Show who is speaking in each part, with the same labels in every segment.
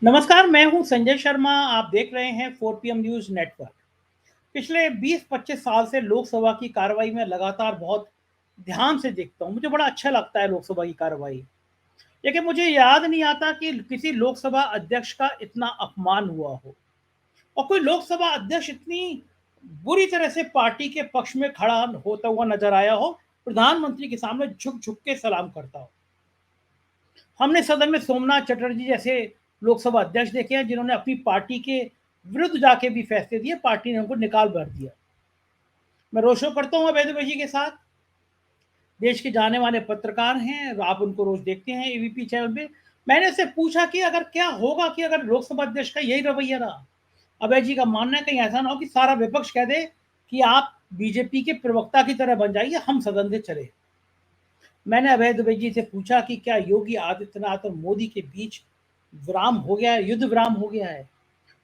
Speaker 1: नमस्कार, मैं हूं संजय शर्मा। आप देख रहे हैं 4 PM न्यूज नेटवर्क। पिछले 20-25 साल से लोकसभा की कार्रवाई में लगातार बहुत ध्यान से देखता हूं। मुझे बड़ा अच्छा लगता है लोकसभा की कार्रवाई। लेकिन मुझे याद नहीं आता कि किसी लोकसभा अध्यक्ष का इतना अपमान हुआ हो और कोई लोकसभा अध्यक्ष इतनी बुरी तरह से पार्टी के पक्ष में खड़ा होता हुआ नजर आया हो, प्रधानमंत्री के सामने झुक झुक के सलाम करता हो। हमने सदन में सोमनाथ चटर्जी जैसे लोकसभा अध्यक्ष देखे हैं जिन्होंने अपनी पार्टी के विरुद्ध जाके भी फैसले दिए, पार्टी ने उनको निकाल भर दिया। मैं रोड शो करता हूँ अवैध बजी के साथ। देश के जाने माने पत्रकार हैं, आप उनको रोज देखते हैं एबीपी चैनल पे। मैंने उससे पूछा कि अगर क्या होगा कि अगर लोकसभा अध्यक्ष का यही रवैया रहा। अभय जी का मानना है कहीं ऐसा ना हो कि सारा विपक्ष कह दे कि आप बीजेपी के प्रवक्ता की तरह बन जाइए, हम सदन से चले। मैंने अभय दुबे जी से पूछा कि क्या योगी आदित्यनाथ और मोदी के बीच विराम हो गया है, युद्ध विराम हो गया है?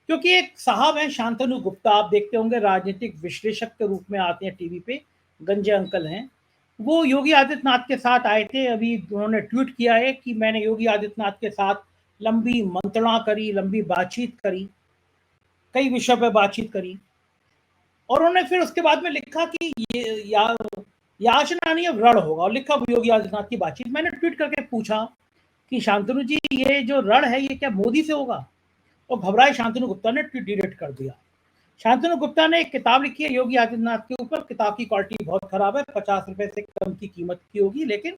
Speaker 1: क्योंकि एक साहब हैं शांतनु गुप्ता, आप देखते होंगे, राजनीतिक विश्लेषक के रूप में आते हैं टीवी पे, गंजे अंकल हैं। वो योगी आदित्यनाथ के साथ आए थे। अभी उन्होंने ट्वीट किया है कि मैंने योगी आदित्यनाथ के साथ लंबी मंत्रणा करी, लंबी बातचीत करी, कई विषयों पर बातचीत करी। और उन्होंने फिर उसके बाद में लिखा कि ये याचना नहीं अब रण होगा, और लिखा योगी आदित्यनाथ की बातचीत। मैंने ट्वीट करके पूछा कि शांतनु जी, ये जो रण है ये क्या मोदी से होगा? और घबराए शांतनु गुप्ता ने ट्वीट डिलीट कर दिया। शांतनु गुप्ता ने एक किताब लिखी है योगी आदित्यनाथ के ऊपर। किताब की क्वालिटी बहुत खराब है, 50 रुपए से कम की कीमत की होगी, लेकिन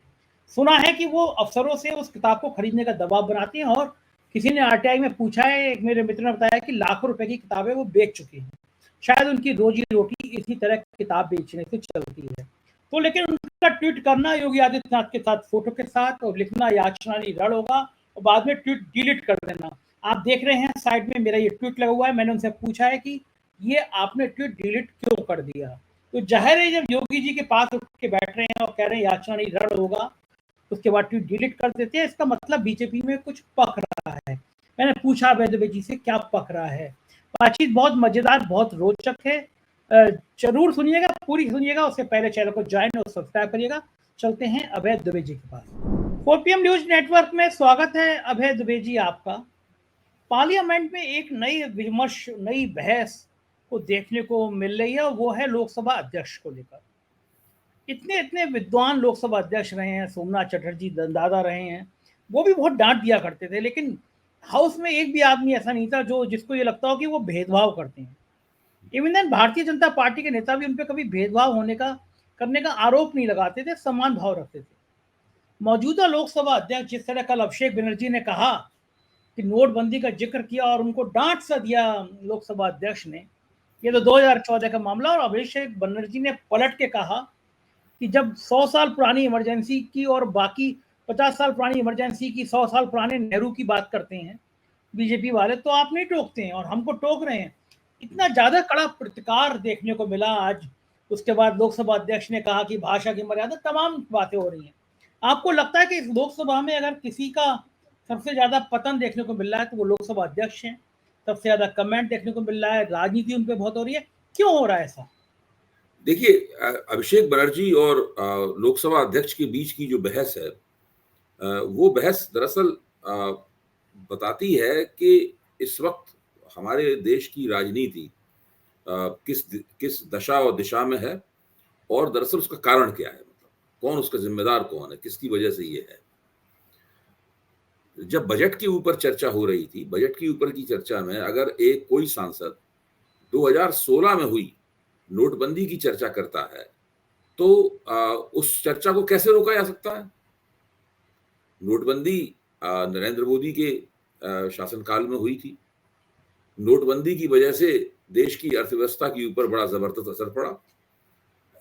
Speaker 1: सुना है कि वो अफसरों से उस किताब को खरीदने का दबाव बनाते हैं। और किसी ने आरटीआई में पूछा है, एक मेरे मित्र ने बताया कि लाखों रुपए की किताबें वो बेच चुके हैं। शायद उनकी रोजी रोटी इसी तरह किताब बेचने से चलती है। तो लेकिन उनका ट्वीट करना योगी आदित्यनाथ के साथ फोटो के साथ और लिखना याचना नहीं रण होगा, और बाद में ट्वीट डिलीट कर देना। आप देख रहे हैं साइड में मेरा ये ट्वीट लगा हुआ है। मैंने उनसे पूछा है कि ये आपने ट्वीट डिलीट क्यों कर दिया? तो जाहिर है जब योगी जी के पास उठ के बैठ रहे हैं और कह रहे हैं याचना नहीं रण होगा, उसके बाद ट्वीट डिलीट कर देते हैं, इसका मतलब बीजेपी में कुछ पक रहा है। मैंने पूछा वैद्य जी से क्या पक रहा है। बातचीत बहुत मजेदार, बहुत रोचक है। जरूर सुनिएगा, पूरी सुनिएगा। उससे पहले चैनल को ज्वाइन और सब्सक्राइब करिएगा। चलते हैं अभय दुबे जी के पास। 4 PM न्यूज नेटवर्क में स्वागत है अभय दुबे जी आपका। पार्लियामेंट में एक नई विमर्श, नई बहस को देखने को मिल रही है, वो है लोकसभा अध्यक्ष को लेकर। इतने इतने विद्वान लोकसभा अध्यक्ष रहे हैं, सोमनाथ चटर्जी दादा रहे हैं, वो भी बहुत डांट दिया करते थे, लेकिन हाउस में एक भी आदमी ऐसा नहीं था जो जिसको ये लगता हो कि वो भेदभाव करते हैं। Even then Bharatiya Janata party के नेता भी उन पर कभी भेदभाव करने का आरोप नहीं लगाते थे, समान भाव रखते थे। मौजूदा लोकसभा अध्यक्ष जिस तरह कल अभिषेक बनर्जी ने कहा कि नोटबंदी का जिक्र किया और उनको डांट सा दिया लोकसभा अध्यक्ष ने, ये तो 2014 का मामला। और अभिषेक बनर्जी ने पलट के कहा कि जब 100 साल पुरानी इमरजेंसी की और बाकी 50 साल पुरानी इमरजेंसी की, 100 साल पुराने नेहरू की बात करते हैं बीजेपी वाले, तो आप नहीं टोकते हैं और हमको टोक रहे हैं। इतना ज्यादा कड़ा प्रतिकार देखने को मिला आज। उसके बाद लोकसभा अध्यक्ष ने कहा कि भाषा की मर्यादा, तमाम बातें हो रही हैं। आपको लगता है कि इस लोकसभा में अगर किसी का सबसे ज्यादा पतन देखने को मिल रहा है तो वो लोकसभा अध्यक्ष हैं? सबसे ज्यादा कमेंट देखने को मिल रहा है, राजनीति उन पर बहुत हो रही है, क्यों हो रहा है ऐसा?
Speaker 2: देखिए, अभिषेक बनर्जी और लोकसभा अध्यक्ष के बीच की जो बहस है, वो बहस दरअसल बताती है कि इस वक्त हमारे देश की राजनीति किस किस दशा और दिशा में है, और दरअसल उसका कारण क्या है, मतलब कौन उसका जिम्मेदार कौन है, किसकी वजह से ये है। जब बजट के ऊपर चर्चा हो रही थी, बजट के ऊपर की चर्चा में अगर एक कोई सांसद 2016 में हुई नोटबंदी की चर्चा करता है, तो उस चर्चा को कैसे रोका जा सकता है? नोटबंदी नरेंद्र मोदी के शासनकाल में हुई थी। नोटबंदी की वजह से देश की अर्थव्यवस्था के ऊपर बड़ा जबरदस्त असर पड़ा।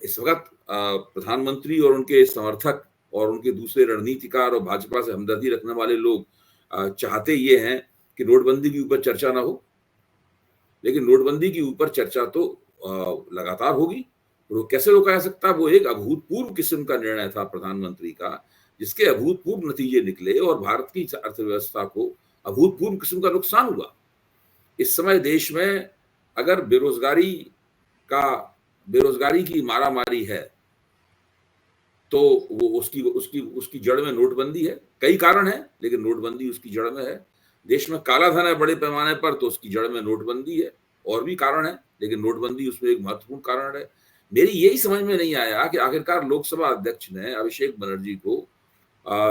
Speaker 2: इस वक्त प्रधानमंत्री और उनके समर्थक और उनके दूसरे रणनीतिकार और भाजपा से हमदर्दी रखने वाले लोग चाहते ये हैं कि नोटबंदी के ऊपर चर्चा ना हो, लेकिन नोटबंदी के ऊपर चर्चा तो लगातार होगी। वो कैसे रोका जा सकता है? वो एक अभूतपूर्व किस्म का निर्णय था प्रधानमंत्री का, जिसके अभूतपूर्व नतीजे निकले और भारत की अर्थव्यवस्था को अभूतपूर्व किस्म का नुकसान हुआ। इस समय देश में अगर बेरोजगारी की मारामारी है, तो वो उसकी उसकी उसकी जड़ में नोटबंदी है। कई कारण हैं, लेकिन नोटबंदी उसकी जड़ में है। देश में काला धन है बड़े पैमाने पर, तो उसकी जड़ में नोटबंदी है। और भी कारण है, लेकिन नोटबंदी उसमें एक महत्वपूर्ण कारण है। मेरी यही समझ में नहीं आया कि आखिरकार लोकसभा अध्यक्ष ने अभिषेक बनर्जी को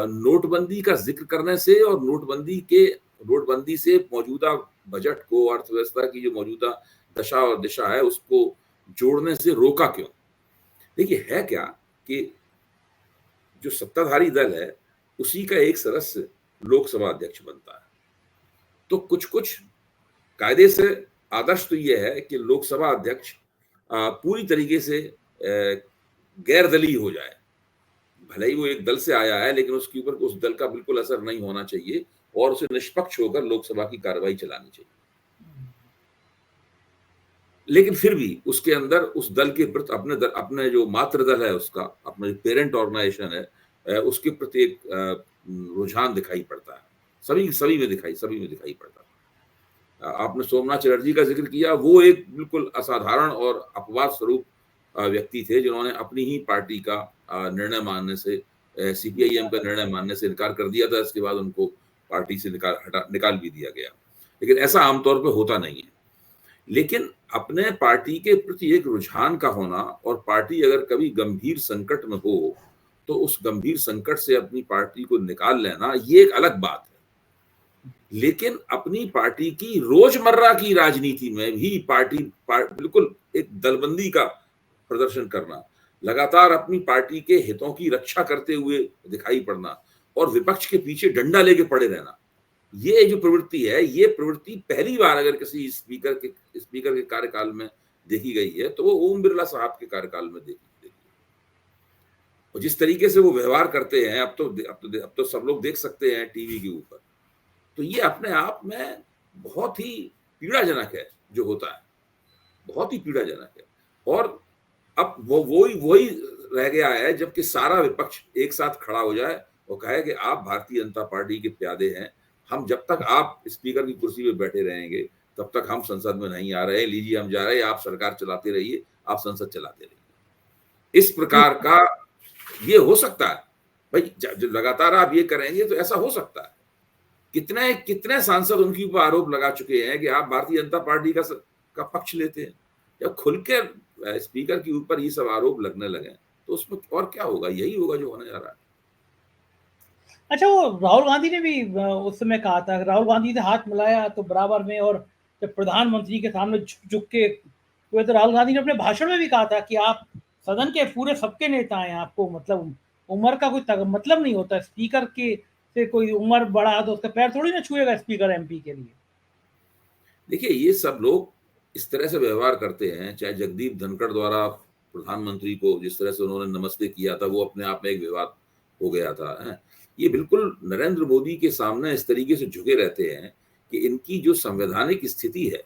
Speaker 2: नोटबंदी का जिक्र करने से और नोटबंदी से मौजूदा बजट को, अर्थव्यवस्था की जो मौजूदा दशा और दिशा है उसको जोड़ने से रोका क्यों। देखिए, है क्या कि जो सत्ताधारी दल है उसी का एक सदस्य लोकसभा अध्यक्ष बनता है, तो कुछ कुछ कायदे से आदर्श तो यह है कि लोकसभा अध्यक्ष पूरी तरीके से गैर दलीय हो जाए। भले ही वो एक दल से आया है, लेकिन उसके ऊपर उस दल का बिल्कुल असर नहीं होना चाहिए और उसे निष्पक्ष होकर लोकसभा की कार्रवाई चलानी चाहिए। लेकिन फिर भी उसके अंदर उस दल के प्रति अपने जो मातृ दल है उसका, अपना जो पेरेंट ऑर्गेनाइजेशन है, उसके प्रति एक रुझान दिखाई पड़ता है। सभी में दिखाई पड़ता है। आपने सोमनाथ चटर्जी का जिक्र किया, वो एक बिल्कुल असाधारण और अपवाद स्वरूप व्यक्ति थे जिन्होंने अपनी ही पार्टी का निर्णय मानने से, सीपीआईएम का निर्णय मानने से इनकार कर दिया था। इसके बाद उनको पार्टी से निकाल भी दिया गया। लेकिन ऐसा आमतौर पर होता नहीं है। लेकिन अपने पार्टी के प्रति एक रुझान का होना, और पार्टी अगर कभी गंभीर संकट में हो तो उस गंभीर संकट से अपनी पार्टी को निकाल लेना, ये एक अलग बात है। लेकिन अपनी पार्टी की रोजमर्रा की राजनीति में भी बिल्कुल एक दलबंदी का प्रदर्शन करना, लगातार अपनी पार्टी के हितों की रक्षा करते हुए दिखाई पड़ना और विपक्ष के पीछे डंडा लेके पड़े रहना, ये जो प्रवृत्ति है, ये प्रवृत्ति पहली बार अगर किसी स्पीकर के कार्यकाल में देखी गई है तो वो ओम बिरला साहब के कार्यकाल में देखी। और जिस तरीके से वो व्यवहार करते हैं, अब तो सब लोग देख सकते हैं टीवी के ऊपर, तो ये अपने आप में बहुत ही पीड़ाजनक है जो होता है, बहुत ही पीड़ाजनक है। और अब वही रह गया है, जबकि सारा विपक्ष एक साथ खड़ा हो जाए और कहे कि आप भारतीय जनता पार्टी के प्यादे हैं, हम जब तक आप स्पीकर की कुर्सी पे बैठे रहेंगे तब तक हम संसद में नहीं आ रहे, लीजिए हम जा रहे हैं, आप सरकार चलाते रहिए, आप संसद चलाते रहिए। इस प्रकार का ये हो सकता है भाई, जो लगातार आप ये करेंगे तो ऐसा हो सकता है। कितने सांसद उनके ऊपर आरोप लगा चुके हैं कि आप भारतीय जनता पार्टी का पक्ष लेते हैं। जब खुल के स्पीकर के ऊपर ये सब आरोप लगने लगे तो उसमें और क्या होगा, यही होगा जो होने जा रहा है।
Speaker 1: अच्छा, वो राहुल गांधी ने भी उस समय कहा था, राहुल गांधी ने हाथ मिलाया तो बराबर में, और जब प्रधानमंत्री के सामने झुक के हुए तो राहुल गांधी ने अपने भाषण में भी कहा था कि आप सदन के पूरे सबके नेता हैं, आपको मतलब उम्र का कोई मतलब नहीं होता, स्पीकर के से कोई उम्र बड़ा है तो उसका पैर थोड़ी ना छुएगा स्पीकर एमपी के लिए।
Speaker 2: देखिए, ये सब लोग इस तरह से व्यवहार करते हैं, चाहे जगदीप धनखड़ द्वारा प्रधानमंत्री को जिस तरह से उन्होंने नमस्ते किया था, वो अपने आप में एक विवाद हो गया था। ये बिल्कुल नरेंद्र मोदी के सामने इस तरीके से झुके रहते हैं कि इनकी जो संवैधानिक स्थिति है,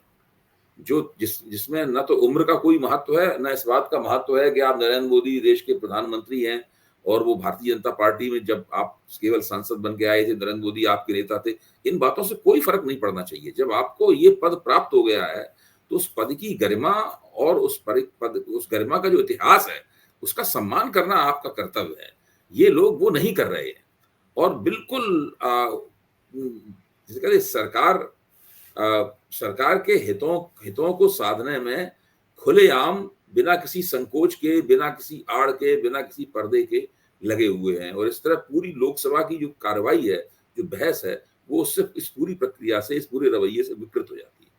Speaker 2: जिसमें न तो उम्र का कोई महत्व है, न इस बात का महत्व है कि आप नरेंद्र मोदी देश के प्रधानमंत्री हैं और वो भारतीय जनता पार्टी में जब आप केवल सांसद बन के आए थे, नरेंद्र मोदी आपके नेता थे। इन बातों से कोई फर्क नहीं पड़ना चाहिए। जब आपको ये पद प्राप्त हो गया है तो उस पद की गरिमा और उस गरिमा का जो इतिहास है उसका सम्मान करना आपका कर्तव्य है। ये लोग वो नहीं कर रहे हैं और बिल्कुल जिसे कहते सरकार के हितों को साधने में खुलेआम, बिना किसी संकोच के, बिना किसी आड़ के, बिना किसी पर्दे के लगे हुए हैं। और इस तरह पूरी लोकसभा की जो कार्रवाई है, जो बहस है, वो सिर्फ इस पूरी प्रक्रिया से, इस पूरे रवैये से विकृत हो जाती है।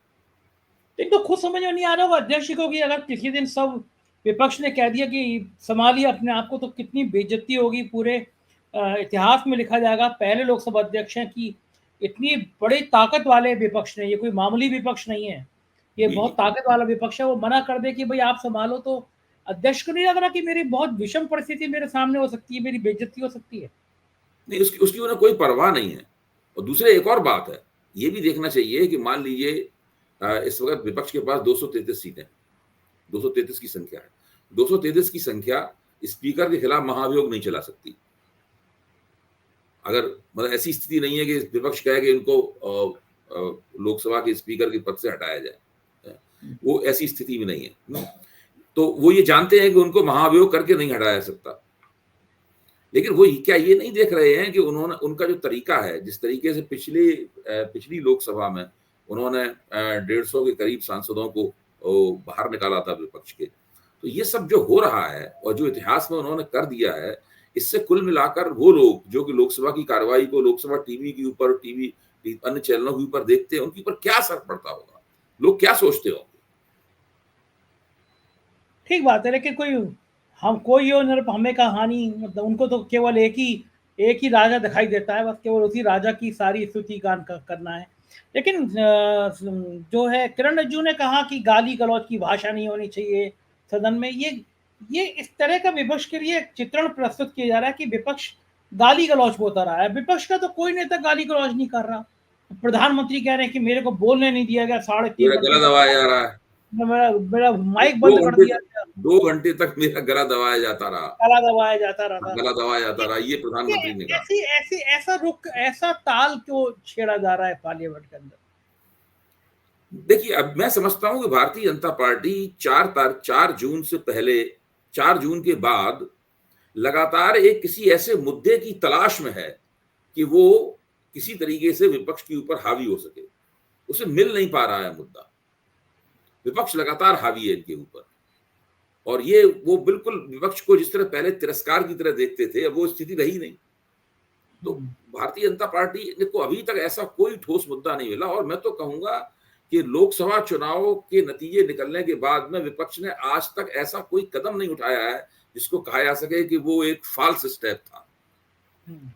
Speaker 1: एक तो खुद समझ में नहीं आ रहा होगा अध्यक्ष को कि अगर किसी दिन सब विपक्ष ने कह दिया कि संभालिए अपने आप को, तो कितनी बेइज्जती होगी, पूरे इतिहास में लिखा जाएगा पहले लोकसभा अध्यक्ष हैं कि इतनी बड़ी ताकत वाले विपक्ष ने, ये कोई मामूली विपक्ष नहीं है, ये बहुत ताकत वाला विपक्ष है, वो मना कर दे कि भाई आप संभालो, तो अध्यक्ष को नहीं लग रहा कि मेरी बहुत विषम परिस्थिति मेरे सामने हो सकती है, मेरी बेइज्जती हो सकती है?
Speaker 2: नहीं, उसकी उन्हें कोई परवाह नहीं है। और दूसरे एक और बात है, ये भी देखना चाहिए कि मान लीजिए इस वक्त विपक्ष के पास 233 सीटें, 233 की संख्या है। 233 की संख्या स्पीकर के खिलाफ महाभियोग नहीं चला सकती। अगर मतलब ऐसी स्थिति नहीं है कि विपक्ष कहे कि इनको लोकसभा के स्पीकर के पद से हटाया जाए, वो ऐसी स्थिति में नहीं है। तो वो ये जानते हैं कि उनको महाभियोग करके नहीं हटाया जा सकता। लेकिन वो क्या ये नहीं देख रहे हैं कि उन्होंने उनका जो तरीका है, जिस तरीके से पिछली लोकसभा में उन्होंने 150 के करीब सांसदों को बाहर निकाला था विपक्ष के, तो ये सब जो हो रहा है और जो इतिहास में उन्होंने कर दिया है, इससे कुल मिलाकर वो लोग जो कि लोकसभा की कार्रवाई को लोकसभा टीवी के ऊपर, टीवी अन्य चैनलों के ऊपर देखते हैं, उनके ऊपर क्या असर पड़ता होगा, लोग क्या सोचते होंगे।
Speaker 1: ठीक बात है, लेकिन कोई हो हमें कहानी, मतलब उनको तो केवल एक ही राजा दिखाई देता है, बस केवल उसी राजा की सारी स्तुति गान करना है। लेकिन जो है किरण रिजिजू ने कहा कि गाली गलौज की भाषा नहीं होनी चाहिए सदन में। ये इस तरह का विपक्ष के लिए चित्रण प्रस्तुत किया जा रहा है कि विपक्ष गाली गलौज होता रहा है। विपक्ष का तो कोई नेता गाली गलौज नहीं कर रहा। प्रधानमंत्री कह रहे हैं कि मेरे को बोलने नहीं दिया गया 3.5
Speaker 2: गला दबाया जा रहा है,
Speaker 1: मेरा माइक बंद कर दिया गया,
Speaker 2: 2 घंटे तक मेरा गला दबाया जाता रहा,
Speaker 1: गला दबाया जाता रहा।
Speaker 2: गला दबाया जाता रहा, ये प्रधानमंत्री ने कहा।
Speaker 1: ऐसा ताल क्यों छेड़ा जा रहा है पार्लियामेंट के अंदर?
Speaker 2: देखिए, अब मैं समझता हूं कि भारतीय जनता पार्टी 4 जून से पहले, 4 जून के बाद लगातार एक किसी ऐसे मुद्दे की तलाश में है कि वो किसी तरीके से विपक्ष के ऊपर हावी हो सके। उसे मिल नहीं पा रहा है मुद्दा। विपक्ष लगातार हावी है इनके ऊपर, और ये वो बिल्कुल विपक्ष को जिस तरह पहले तिरस्कार की तरह देखते थे, अब वो स्थिति रही नहीं। तो भारतीय जनता पार्टी को अभी तक ऐसा कोई ठोस मुद्दा नहीं मिला, और मैं तो कहूंगा कि लोकसभा चुनाव के नतीजे निकलने के बाद में विपक्ष ने आज तक ऐसा कोई कदम नहीं उठाया है जिसको कहा जा सके कि वो एक फॉल्स स्टेप था,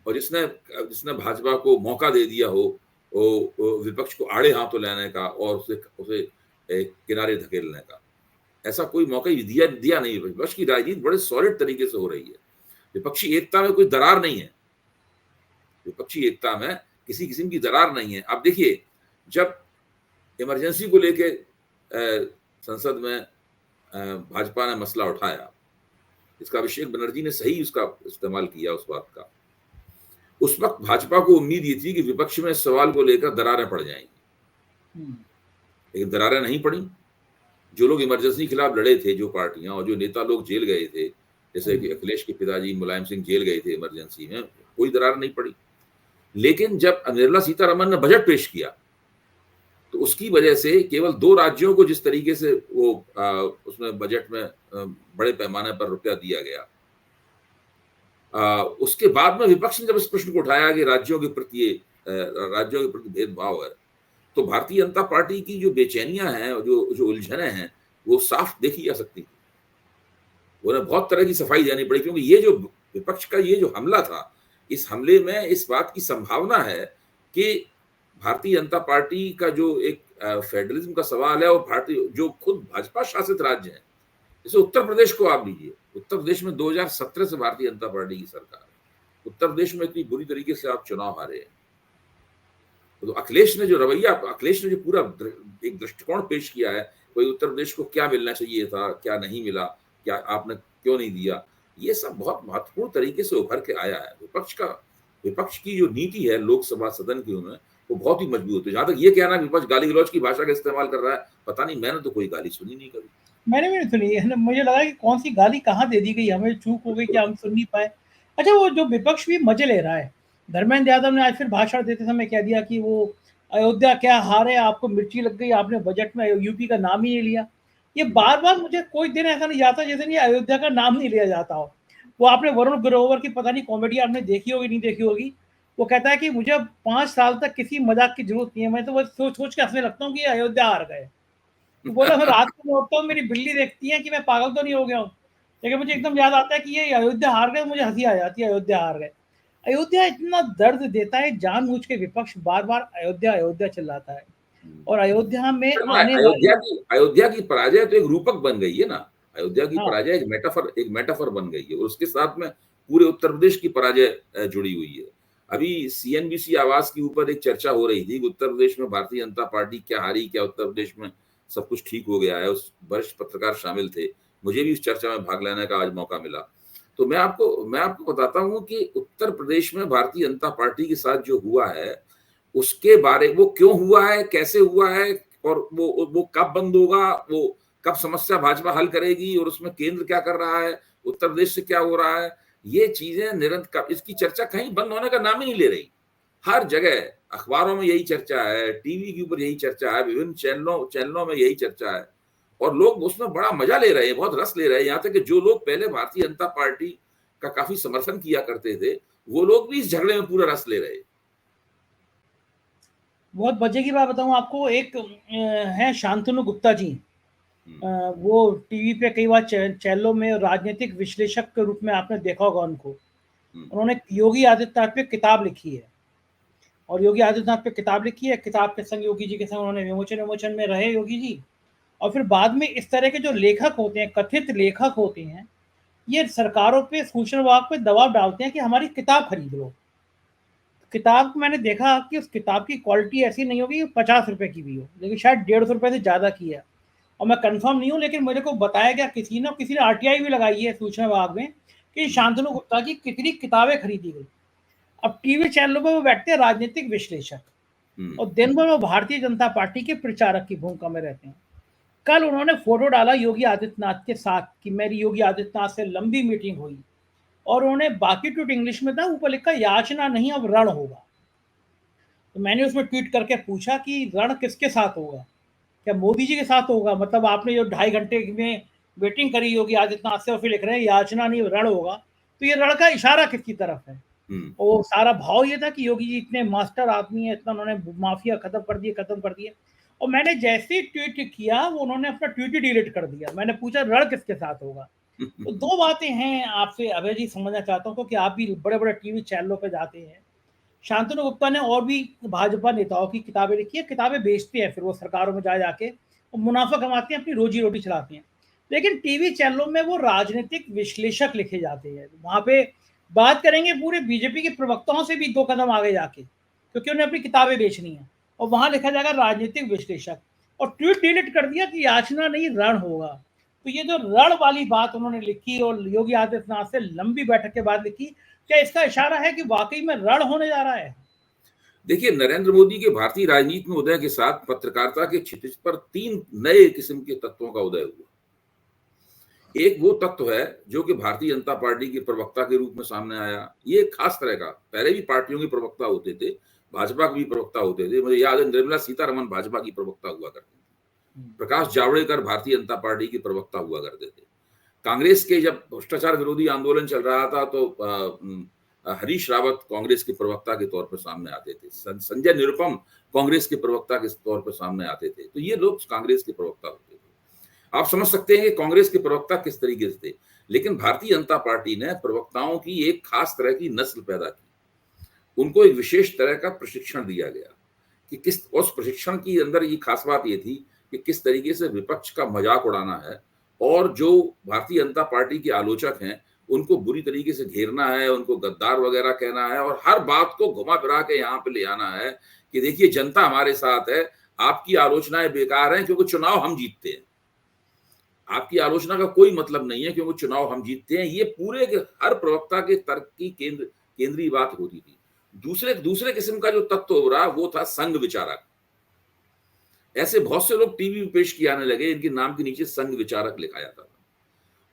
Speaker 2: और जिसने भाजपा को मौका दे दिया हो विपक्ष को आड़े हाथों लेने का और उसे किनारे धकेलने का। ऐसा कोई मौका ही दिया नहीं। विपक्ष की राजनीति बड़े सॉलिड तरीके से हो रही है। विपक्षी एकता में कोई दरार नहीं है, विपक्षी एकता में किसी किस्म की दरार नहीं है। अब देखिए, जब इमरजेंसी को लेके संसद में भाजपा ने मसला उठाया, इसका अभिषेक बनर्जी ने सही उसका इस्तेमाल किया उस बात का। उस वक्त भाजपा को उम्मीद ये थी कि विपक्ष में इस सवाल को लेकर दरारें पड़ जाएंगी, लेकिन दरारें नहीं पड़ी। जो लोग इमरजेंसी के खिलाफ लड़े थे, जो पार्टियां और जो नेता लोग जेल गए थे, जैसे कि अखिलेश के पिताजी मुलायम सिंह जेल गए थे इमरजेंसी में, कोई दरार नहीं पड़ी। लेकिन जब निर्मला सीतारमण ने बजट पेश किया, तो उसकी वजह से केवल 2 राज्यों को जिस तरीके से वो उसमें बजट में बड़े पैमाने पर रुपया दिया गया, उसके बाद में विपक्ष ने जब इस प्रश्न को उठाया कि राज्यों के प्रति भेदभाव है, तो भारतीय जनता पार्टी की जो बेचैनियां हैं, जो उलझने हैं, वो साफ देखी जा सकती थी। उन्हें बहुत तरह की सफाई देनी पड़ी, क्योंकि ये जो विपक्ष का ये जो हमला था, इस हमले में इस बात की संभावना है कि भारतीय जनता पार्टी का जो एक फेडरलिज्म का सवाल है, और भारतीय जो खुद भाजपा शासित राज्य है, जैसे उत्तर प्रदेश को आप लीजिए। उत्तर प्रदेश में 2017 से भारतीय जनता पार्टी की सरकार है। उत्तर प्रदेश में इतनी बुरी तरीके से आप चुनाव हारे हैं, तो अखिलेश ने जो पूरा एक दृष्टिकोण पेश किया है, कोई उत्तर प्रदेश को क्या मिलना चाहिए था, क्या नहीं मिला, क्या आपने क्यों नहीं दिया, ये सब बहुत महत्वपूर्ण तरीके से उभर के आया है। विपक्ष की जो नीति है लोकसभा सदन की, उन्हें वो बहुत ही मजबूत है। जहां तक ये कहना विपक्ष गाली गलौज की भाषा का इस्तेमाल कर रहा है, पता नहीं, मैंने तो कोई गाली सुनी नहीं कभी।
Speaker 1: मैंने भी नहीं सुनी। मुझे लगा कि कौन सी गाली कहाँ दे दी गई, हमें चूक हो गई कि हम सुन नहीं पाए। अच्छा, वो जो विपक्ष भी मजे ले रहा है, धर्मेंद्र यादव ने आज फिर भाषण देते समय कह दिया कि वो अयोध्या क्या हारे, आपको मिर्ची लग गई, आपने बजट में यूपी का नाम ही नहीं लिया। ये बार बार मुझे कोई दिन ऐसा नहीं जाता जैसे नहीं अयोध्या का नाम नहीं लिया जाता हो। वो आपने वरुण ग्रोवर की पता नहीं कॉमेडी आपने देखी होगी नहीं देखी होगी, वो कहता है कि मुझे 5 साल तक किसी मजाक की जरूरत नहीं है, मैं तो बस सोच के हंसने लगता हूँ कि अयोध्या हार गए। तो बोला, मैं रात को उठता हूँ, मेरी बिल्ली देखती है कि मैं पागल तो नहीं हो गया हूँ, लेकिन मुझे एकदम याद आता है कि ये अयोध्या हार गए, मुझे हंसी आ जाती है, अयोध्या हार गए। अयोध्या इतना दर्द देता है, जानबूझ के विपक्ष बार बार अयोध्या चिल्लाता है, और अयोध्या में आने
Speaker 2: अयोध्या की पराजय तो एक रूपक बन गई है ना। अयोध्या की पराजय एक मेटाफर बन गई है, और उसके साथ में पूरे उत्तर प्रदेश की पराजय जुड़ी हुई है। अभी सीएनबीसी आवाज के ऊपर एक चर्चा हो रही थी कि उत्तर प्रदेश में भारतीय जनता पार्टी क्या हारी, क्या उत्तर प्रदेश में सब कुछ ठीक हो गया है। उस वरिष्ठ पत्रकार शामिल थे, मुझे भी उस चर्चा में भाग लेने का आज मौका मिला। तो मैं आपको बताता हूं कि उत्तर प्रदेश में भारतीय जनता पार्टी के साथ जो हुआ है, उसके बारे वो क्यों हुआ है, कैसे हुआ है, और वो कब बंद होगा, वो कब समस्या भाजपा हल करेगी, और उसमें केंद्र क्या कर रहा है, उत्तर प्रदेश से क्या हो रहा है, ये चीजें निरंतर, इसकी चर्चा कहीं बंद होने का नाम ही नहीं ले रही। हर जगह अखबारों में यही चर्चा है, टीवी के ऊपर यही चर्चा है, विभिन्न चैनलों में यही चर्चा है, और लोग उसमें बड़ा मजा ले रहे हैं, बहुत रस ले रहे हैं। यहाँ तक कि जो लोग पहले भारतीय जनता पार्टी का काफी समर्थन किया करते थे, वो लोग भी इस झगड़े में पूरा रस ले रहे हैं।
Speaker 1: बहुत मजे की बात बताऊं आपको, एक है शांतनु गुप्ता जी। वो टीवी पे कई बार चैनलों में राजनीतिक विश्लेषक के रूप में आपने देखा होगा उनको। उन्होंने योगी आदित्यनाथ पे किताब लिखी है, और योगी आदित्यनाथ पे किताब लिखी है, किताब के संग योगी जी के संग उन्होंने विमोचन में रहे योगी जी। और फिर बाद में इस तरह के जो लेखक होते हैं, कथित लेखक होते हैं, ये सरकारों पे, सूचना विभाग पे दबाव डालते हैं कि हमारी किताब खरीद लो। किताब को मैंने देखा कि उस किताब की क्वालिटी ऐसी नहीं होगी 50 रुपए की भी हो, लेकिन शायद 150 रुपए से ज़्यादा की है। और मैं कंफर्म नहीं हूँ, लेकिन मेरे को बताया गया किसी ने आरटीआई भी लगाई है सूचना विभाग में कि शांतनु गुप्ता की कितनी किताबें खरीदी गई। अब टीवी चैनलों पर वो बैठते हैं राजनीतिक विश्लेषक, और दिन भर वो भारतीय जनता पार्टी के प्रचारक की भूमिका में रहते हैं। कल उन्होंने फोटो डाला योगी आदित्यनाथ के साथ कि मेरी योगी आदित्यनाथ से लंबी मीटिंग हुई, और उन्होंने बाकी ट्वीट इंग्लिश में था, ऊपर लिखा याचना नहीं अब रण होगा। तो मैंने उसमें ट्वीट करके पूछा कि रण किसके साथ होगा, क्या मोदी जी के साथ होगा? मतलब आपने जो 2.5 घंटे में वेटिंग करी योगी आदित्यनाथ से और फिर लिख रहे हैं याचना नहीं रण होगा, तो ये रण का इशारा किसकी तरफ है? और सारा भाव ये था कि योगी जी इतने मास्टर आदमी है, इतना उन्होंने माफिया खत्म कर दिया। और मैंने जैसे ही ट्वीट किया, वो उन्होंने अपना ट्वीट ही डिलीट कर दिया। मैंने पूछा रण किसके साथ होगा? तो दो बातें हैं आपसे अभय जी समझना चाहता हूँ, क्योंकि आप भी बड़े बड़े टीवी चैनलों पर जाते हैं। शांतनु गुप्ता ने और भी भाजपा नेताओं की किताबें लिखी है, किताबें बेचते हैं, फिर वो सरकारों में जा जाके और मुनाफा कमाते हैं, अपनी रोजी रोटी चलाते हैं। लेकिन टीवी चैनलों में वो राजनीतिक विश्लेषक लिखे जाते हैं, वहां पे बात करेंगे पूरे बीजेपी के प्रवक्ताओं से भी 2 कदम आगे जाके, क्योंकि उन्हें अपनी किताबें बेचनी है। और वहां लिखा जाएगा राजनीतिक विश्लेषक, और ट्वीट डिलीट कर दिया कि याचना नहीं रण होगा। तो ये जो रण वाली बात उन्होंने लिखी और योगी आदित्यनाथ से लंबी बैठक के बाद लिखी, क्या इसका इशारा है कि वाकई में रण होने जा रहा है?
Speaker 2: देखिए, नरेंद्र मोदी के भारतीय राजनीति में उदय के साथ पत्रकारिता के क्षितिज पर 3 नए किस्म के तत्वों का उदय हुआ। एक वो तत्व है जो कि भारतीय जनता पार्टी के प्रवक्ता के रूप में सामने आया। ये एक खास तरह का, पहले भी पार्टियों के प्रवक्ता होते थे, भाजपा के भी प्रवक्ता होते थे। मुझे याद है निर्मला सीतारमण भाजपा की प्रवक्ता हुआ करती थी, प्रकाश जावड़ेकर भारतीय जनता पार्टी के प्रवक्ता हुआ करते थे। कांग्रेस के जब भ्रष्टाचार विरोधी आंदोलन चल रहा था तो हरीश रावत कांग्रेस के प्रवक्ता के तौर पर सामने आते थे, संजय निरुपम कांग्रेस के प्रवक्ता के तौर पर सामने आते थे। तो ये लोग कांग्रेस के प्रवक्ता होते थे। आप समझ सकते हैं कि कांग्रेस के प्रवक्ता किस तरीके से थे। लेकिन भारतीय जनता पार्टी ने प्रवक्ताओं की एक खास तरह की नस्ल पैदा की, उनको एक विशेष तरह का प्रशिक्षण दिया गया कि किस, उस प्रशिक्षण की अंदर ये खास बात ये थी कि किस तरीके से विपक्ष का मजाक उड़ाना है, और जो भारतीय जनता पार्टी के आलोचक हैं उनको बुरी तरीके से घेरना है, उनको गद्दार वगैरह कहना है, और हर बात को घुमा फिरा के यहाँ पे ले आना है कि देखिए जनता हमारे साथ है, आपकी आलोचनाएं बेकार हैं क्योंकि चुनाव हम जीतते हैं, आपकी आलोचना का कोई मतलब नहीं है क्योंकि चुनाव हम जीतते हैं। ये पूरे हर प्रवक्ता के तर्क की केंद्रीय बात होती थी। दूसरे किस्म का जो तत्व हो रहा वो था संघ विचारक। ऐसे बहुत से लोग टीवी में पेश किए आने लगे, इनके नाम के नीचे संघ विचारक लिखा जाता था।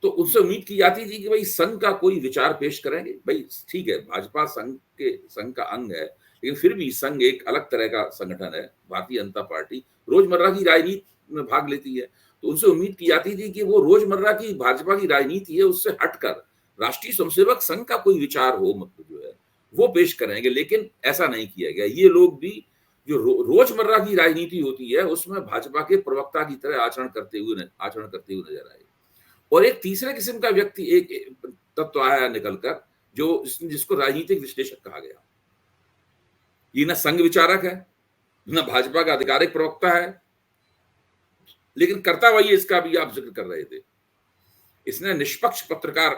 Speaker 2: तो उनसे उम्मीद की जाती थी कि भाई संघ का कोई विचार पेश करेंगे। भाई ठीक है, भाजपा संघ का अंग है, लेकिन फिर भी संघ एक अलग तरह का संगठन है। भारतीय जनता पार्टी रोजमर्रा की राजनीति में भाग लेती है, तो उनसे उम्मीद की जाती थी कि वो रोजमर्रा की भाजपा की राजनीति है उससे हटकर राष्ट्रीय स्वयंसेवक संघ का कोई विचार हो, मतलब जो है वो पेश करेंगे। लेकिन ऐसा नहीं किया गया। ये लोग भी जो रोजमर्रा की राजनीति होती है उसमें भाजपा के प्रवक्ता की तरह आचरण करते हुए नजर आए। और एक तीसरे किस्म का व्यक्ति, एक तत्व आया निकलकर, जो जिसको राजनीतिक विश्लेषक कहा गया। ये ना संघ विचारक है, ना भाजपा का आधिकारिक प्रवक्ता है, लेकिन करता वही है, इसका भी आप जिक्र कर रहे थे। इसने निष्पक्ष पत्रकार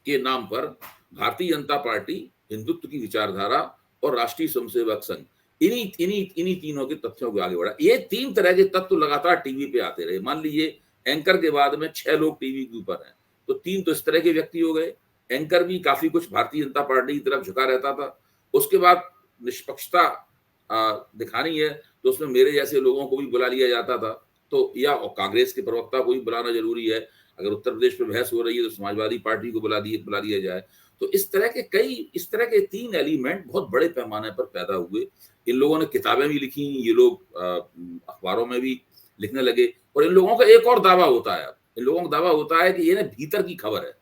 Speaker 2: के नाम पर भारतीय जनता पार्टी, हिंदुत्व की विचारधारा और राष्ट्रीय स्वयंसेवक संघ, इन्हीं तीनों के तथ्यों को आगे बढ़ा। ये 3 तरह के तत्व लगातार टीवी पे आते रहे। मान लीजिए एंकर के बाद में 6 लोग टीवी के ऊपर हैं, तो 3 तो इस तरह के व्यक्ति हो गए। एंकर भी काफी कुछ भारतीय जनता पार्टी की तरफ झुका रहता था। उसके बाद निष्पक्षता दिखानी है तो उसमें मेरे जैसे लोगों को भी बुला लिया जाता था, तो या कांग्रेस के प्रवक्ता को भी बुलाना जरूरी है। अगर उत्तर प्रदेश में बहस हो रही है तो समाजवादी पार्टी को बुला लिया जाए। तो इस तरह के 3 एलिमेंट बहुत बड़े पैमाने पर पैदा हुए। इन लोगों ने किताबें भी लिखी, ये लोग अखबारों में भी लिखने लगे, और इन लोगों का एक और दावा होता है, इन लोगों का दावा होता है कि ये ना भीतर की खबर है।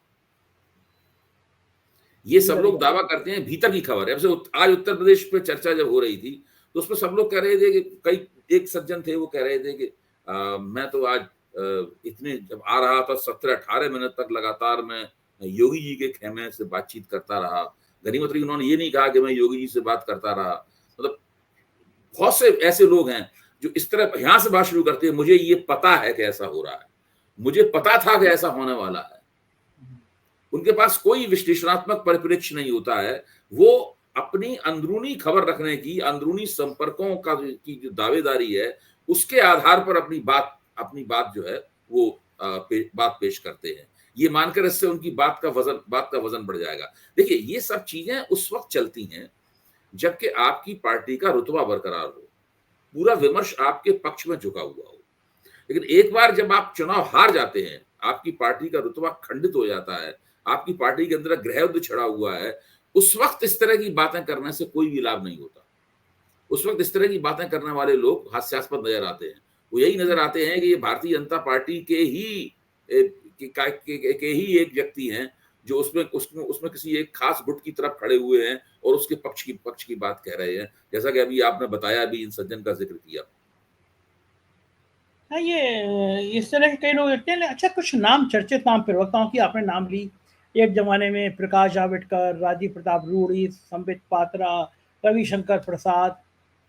Speaker 2: ये सब लोग दावा करते हैं भीतर की खबर है। आज उत्तर प्रदेश पे चर्चा जब हो रही थी तो उसमें सब लोग कह रहे थे कि एक सज्जन थे, वो कह रहे थे कि मैं तो आज इतने जब आ रहा था 17-18 मिनट तक लगातार मैं योगी जी के खेमे से बातचीत करता रहा। गनीमत रही उन्होंने ये नहीं कहा कि मैं योगी जी से बात करता रहा। मतलब बहुत से ऐसे लोग हैं जो इस तरह यहां से बात शुरू करते हैं, मुझे ये पता है कि ऐसा हो रहा है, मुझे पता था कि ऐसा होने वाला है। उनके पास कोई विश्लेषणात्मक परिप्रेक्ष्य नहीं होता है। वो अपनी अंदरूनी खबर रखने की, अंदरूनी संपर्कों की जो दावेदारी है, उसके आधार पर अपनी बात जो है वो बात पेश करते हैं, ये मानकर इससे उनकी बात का वजन बढ़ जाएगा। देखिए, ये सब चीजें उस वक्त चलती हैं जबकि आपकी पार्टी का रुतबा बरकरार हो, पूरा विमर्श आपके पक्ष में झुका हुआ हो। लेकिन एक बार जब आप चुनाव हार जाते हैं, आपकी पार्टी का रुतबा खंडित हो जाता है, आपकी पार्टी के अंदर गृह युद्ध छिड़ा हुआ है, उस वक्त इस तरह की बातें करने से कोई भी लाभ नहीं होता। उस वक्त इस तरह की बातें करने वाले लोग हास्यास्पद नजर आते हैं। वो यही नजर आते हैं कि ये भारतीय जनता पार्टी के ही एक व्यक्ति हैं जो उसमें किसी एक खास गुट की तरफ खड़े हुए हैं और उसके पक्ष की बात कह रहे हैं, जैसा कि अभी आपने बताया, अभी इन सज्जन का जिक्र किया।
Speaker 1: हाँ, ये इस तरह के कई लोग देखते हैं। अच्छा, कुछ नाम, चर्चित नाम, प्रवक्ताओं की आपने नाम ली। एक जमाने में प्रकाश जावड़ेकर, राजीव प्रताप रूड़ी, संबित पात्रा, रविशंकर प्रसाद,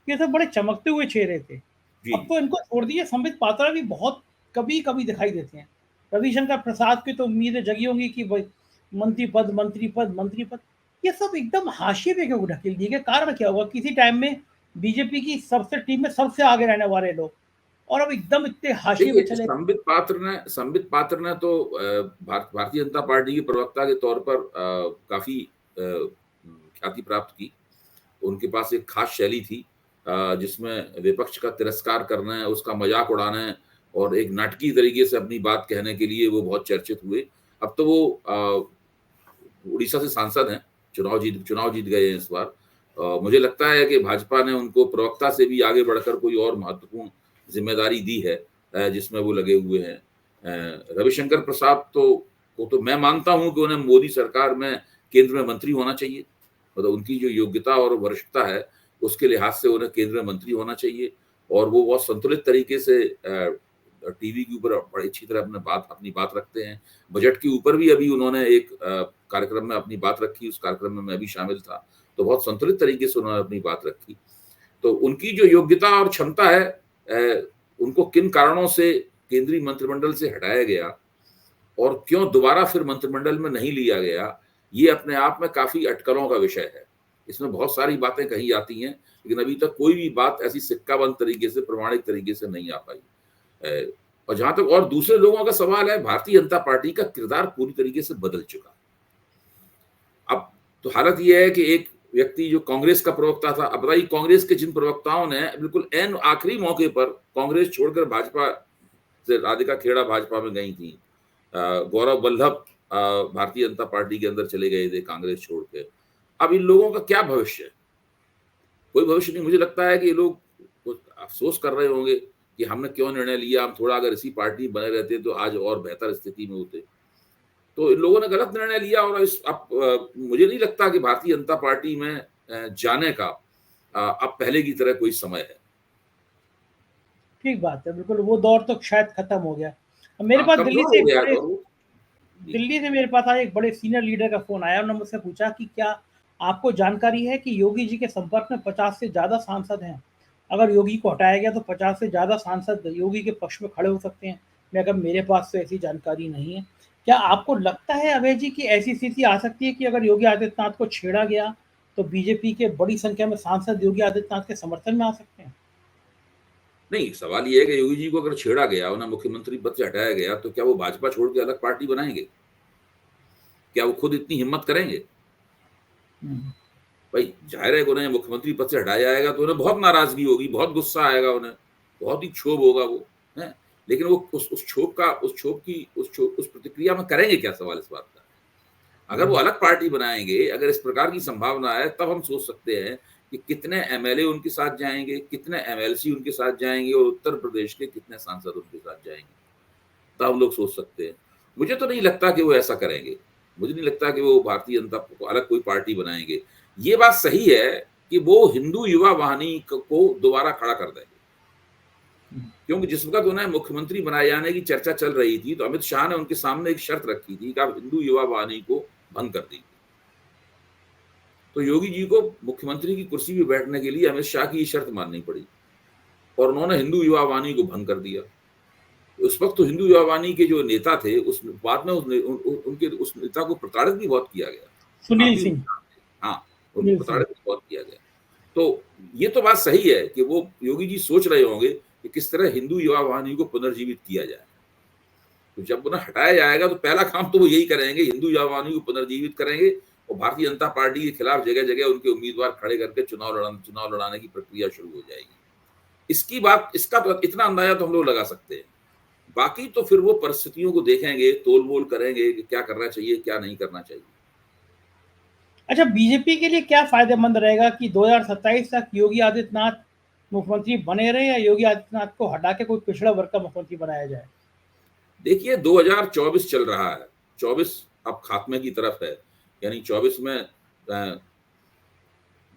Speaker 1: ये सब बड़े चमकते हुए चेहरे थे। अब तो इनको छोड़ दिए। संबित पात्रा भी बहुत कभी कभी दिखाई देते हैं। रविशंकर प्रसाद की तो उम्मीदें जगी होंगी कि भाई मंत्री पद, ये सब एकदम हाशिए पे क्यों ढकेल दिए गए? कारण क्या होगा? किसी टाइम में बीजेपी की सबसे टीम में सबसे आगे रहने वाले लोग, और अब एकदम इतने हाशिए पे चले।
Speaker 2: संबित पात्र ने तो भारतीय जनता पार्टी के प्रवक्ता के तौर पर काफी ख्याति प्राप्त की। उनके पास एक खास शैली थी जिसमें विपक्ष का तिरस्कार करना, उसका मजाक उड़ाना और एक नाटकीय तरीके से अपनी बात कहने के लिए वो बहुत चर्चित हुए। अब तो वो उड़ीसा से सांसद हैं, चुनाव जीत गए हैं इस बार। मुझे लगता है कि भाजपा ने उनको प्रवक्ता से भी आगे बढ़कर कोई और महत्वपूर्ण जिम्मेदारी दी है जिसमें वो लगे हुए हैं। रविशंकर प्रसाद तो मैं मानता हूं कि उन्हें मोदी सरकार में केंद्र में मंत्री होना चाहिए। मतलब उनकी जो योग्यता और वरिष्ठता है उसके लिहाज से उन्हें केंद्र में मंत्री होना चाहिए, और वो बहुत संतुलित तरीके से टीवी के ऊपर बड़ी अच्छी तरह अपनी बात रखते हैं। बजट के ऊपर भी अभी उन्होंने एक कार्यक्रम में अपनी बात रखी, उस कार्यक्रम में मैं भी शामिल था, तो बहुत संतुलित तरीके से उन्होंने अपनी बात रखी। तो उनकी जो योग्यता और क्षमता है, उनको किन कारणों से केंद्रीय मंत्रिमंडल से हटाया गया और क्यों दोबारा फिर मंत्रिमंडल में नहीं लिया गया, ये अपने आप में काफी अटकलों का विषय है। इसमें बहुत सारी बातें कही जाती हैं, लेकिन अभी तक कोई भी बात ऐसी सिक्काबंद तरीके से, प्रमाणिक तरीके से नहीं आ पाई। और जहां तक और दूसरे लोगों का सवाल है, भारतीय जनता पार्टी का किरदार पूरी तरीके से बदल चुका। अब तो हालत यह है कि एक व्यक्ति जो कांग्रेस का प्रवक्ता था, अब बताइए कांग्रेस के जिन प्रवक्ताओं ने बिल्कुल एन आखिरी मौके पर कांग्रेस छोड़कर भाजपा से, राधिका खेड़ा भाजपा में गई थी, गौरव वल्लभ भारतीय जनता पार्टी के अंदर चले गए थे कांग्रेस छोड़ के। अब इन लोगों का क्या भविष्य है? कोई भविष्य नहीं। मुझे लगता है कि ये लोग अफसोस कर रहे होंगे कि हमने क्यों निर्णय लिया, हम थोड़ा अगर इसी पार्टी बने रहते तो आज और बेहतर स्थिति में होते। तो इन लोगों ने गलत निर्णय लिया, और मुझे नहीं लगता कि भारतीय जनता पार्टी में जाने का अब पहले की तरह कोई समय है।
Speaker 1: ठीक बात है, बिल्कुल वो दौर तो शायद खत्म हो गया। मेरे पास दिल्ली से मेरे पास आज एक बड़े सीनियर लीडर का फोन आया। उन्होंने मुझसे पूछा कि क्या आपको जानकारी है कि योगी जी के संपर्क में 50 से ज्यादा सांसद हैं? अगर योगी को हटाया गया तो 50 से ज्यादा सांसद योगी के पक्ष में खड़े हो सकते हैं। मैं कहा, मेरे पास तो ऐसी जानकारी नहीं है। क्या आपको लगता है अभय जी की ऐसी स्थिति आ सकती है कि अगर योगी आदित्यनाथ को छेड़ा गया तो बीजेपी के बड़ी संख्या में सांसद योगी आदित्यनाथ के समर्थन में आ सकते हैं?
Speaker 2: नहीं, सवाल ये है कि योगी जी को अगर छेड़ा गया, उन्हें मुख्यमंत्री पद से हटाया गया, तो क्या वो भाजपा छोड़ के अलग पार्टी बनाएंगे? क्या वो खुद इतनी हिम्मत करेंगे? भाई जाहिर है कि उन्हें मुख्यमंत्री पद से हटाया जाएगा तो उन्हें बहुत नाराजगी होगी, बहुत गुस्सा आएगा, उन्हें बहुत ही क्षोभ होगा वो है। लेकिन वो उस प्रतिक्रिया में करेंगे क्या, सवाल इस बात का। अगर वो अलग पार्टी बनाएंगे, अगर इस प्रकार की संभावना है, तब हम सोच सकते हैं कि कितने एमएलए उनके साथ जाएंगे, कितने एमएलसी उनके साथ जाएंगे और उत्तर प्रदेश के कितने सांसद उनके साथ जाएंगे, तब हम लोग सोच सकते हैं। मुझे तो नहीं लगता कि वो ऐसा करेंगे, मुझे नहीं लगता कि वो भारतीय जनता को अलग कोई पार्टी बनाएंगे। ये बात सही है कि वो हिंदू युवा वाहिनी को दोबारा खड़ा कर देंगे, क्योंकि जिस वक्त उन्हें मुख्यमंत्री बनाए जाने की चर्चा चल रही थी, तो अमित शाह ने उनके सामने एक शर्त रखी थी कि आप हिंदू युवा वाहिनी को भंग कर दीजिए। तो योगी जी को मुख्यमंत्री की कुर्सी पर बैठने के लिए अमित शाह की शर्त माननी पड़ी और उन्होंने हिंदू युवा वाहिनी को भंग कर दिया। उस वक्त तो हिंदू युवा वाहिनी के जो नेता थे, उस बाद में उस नेता को प्रताड़ित भी बहुत किया गया,
Speaker 1: सुनील सिंह।
Speaker 2: हाँ, उनको प्रताड़ित भी बहुत किया गया। तो ये तो बात सही है कि वो योगी जी सोच रहे होंगे कि किस तरह हिंदू युवा वाहिनी को पुनर्जीवित किया जाए। तो जब उन्हें हटाया जाएगा तो पहला काम तो वो यही करेंगे, हिंदू युवा वाहिनी को पुनर्जीवित करेंगे और भारतीय जनता पार्टी के खिलाफ जगह जगह उनके उम्मीदवार खड़े करके चुनाव लड़ाने की प्रक्रिया शुरू हो जाएगी। इसका तो इतना अंदाजा तो हम लोग लगा सकते हैं। बाकी तो फिर वो परिस्थितियों को देखेंगे, तोल मोल करेंगे कि क्या करना चाहिए, क्या नहीं करना चाहिए।
Speaker 1: अच्छा, बीजेपी के लिए क्या फायदेमंद रहेगा कि 2027 तक योगी आदित्यनाथ मुख्यमंत्री बने रहे या योगी आदित्यनाथ को हटा के कोई पिछड़ा वर्ग का मुख्यमंत्री बनाया जाए?
Speaker 2: देखिए, 2024 चल रहा है, 24 अब खात्मे की तरफ है, यानी 24 में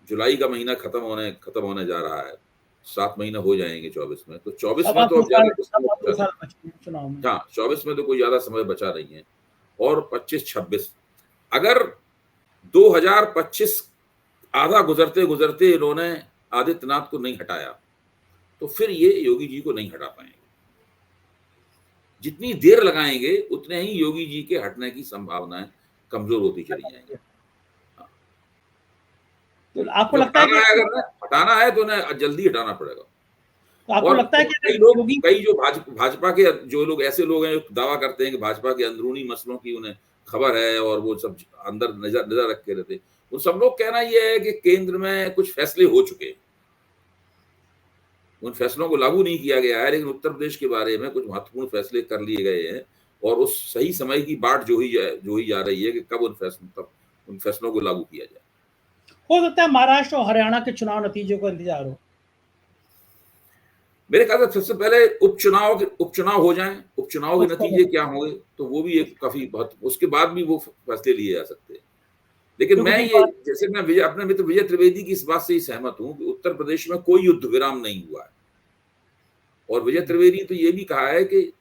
Speaker 2: जुलाई का महीना खत्म होने जा रहा है, 7 महीना हो जाएंगे 24 में। तो 24 में तो अब ज्यादा चुनाव में, हाँ, 24 में तो कोई ज्यादा समय बचा नहीं है। और 25-26 अगर 2025 आधा गुजरते गुजरते इन्होंने आदित्यनाथ को नहीं हटाया तो फिर ये योगी जी को नहीं हटा पाएंगे। जितनी देर लगाएंगे उतने ही योगी जी के हटने की संभावनाएं कमजोर होती चली जाएंगी।
Speaker 1: तो आपको लगता है कि
Speaker 2: अगर हटाना है तो उन्हें जल्दी हटाना पड़ेगा।
Speaker 1: तो आपको लगता है कि
Speaker 2: कई जो भाजपा के जो लोग ऐसे लोग हैं जो दावा करते हैं कि भाजपा के अंदरूनी मसलों की उन्हें खबर है और वो सब अंदर नजर रख के रहते, उन सब लोग कहना यह है कि केंद्र में कुछ फैसले हो चुके हैं, उन फैसलों को लागू नहीं किया गया है, लेकिन उत्तर प्रदेश के बारे में कुछ महत्वपूर्ण फैसले कर लिए गए हैं और उस सही समय की बाट जो ही जा रही है कि कब उन फैसलों को लागू किया जाए।
Speaker 1: हो सकता है महाराष्ट्र और हरियाणा के चुनाव नतीजों का इंतजार हो।
Speaker 2: मेरे ख्याल से सबसे पहले उपचुनाव हो जाएं, उपचुनाव के नतीजे क्या होंगे तो वो भी एक काफी बहुत, उसके बाद भी वो फैसले लिए जा सकते हैं। लेकिन मैं अपने मित्र विजय त्रिवेदी की इस बात से ही सहमत हूं कि उत्तर प्रदेश में कोई युद्ध विराम नहीं हुआ है और विजय त्रिवेदी तो ये भी कहा है कि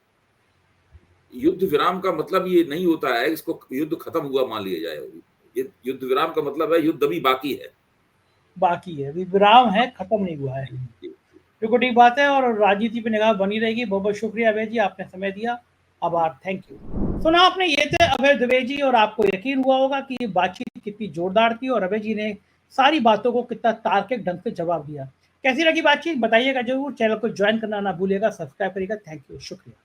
Speaker 2: युद्ध विराम का मतलब ये नहीं होता है इसको युद्ध खत्म हुआ मान लिया जाए। ये युद्ध विराम का मतलब है युद्ध अभी बाकी है,
Speaker 1: विराम है, खत्म नहीं हुआ है। बिल्कुल ठीक बात है और राजनीति पे निगाह बनी रहेगी। बहुत बहुत शुक्रिया अभय जी, आपने समय दिया, आभार, थैंक यू। सुना आपने, ये थे अभय द्विवेदी जी और आपको यकीन हुआ होगा कि ये बातचीत कितनी जोरदार थी और अभय जी ने सारी बातों को कितना तार्किक ढंग से जवाब दिया। कैसी लगी बातचीत बताइएगा जरूर, चैनल को ज्वाइन करना ना भूलिएगा, सब्सक्राइब करिएगा। थैंक यू, शुक्रिया।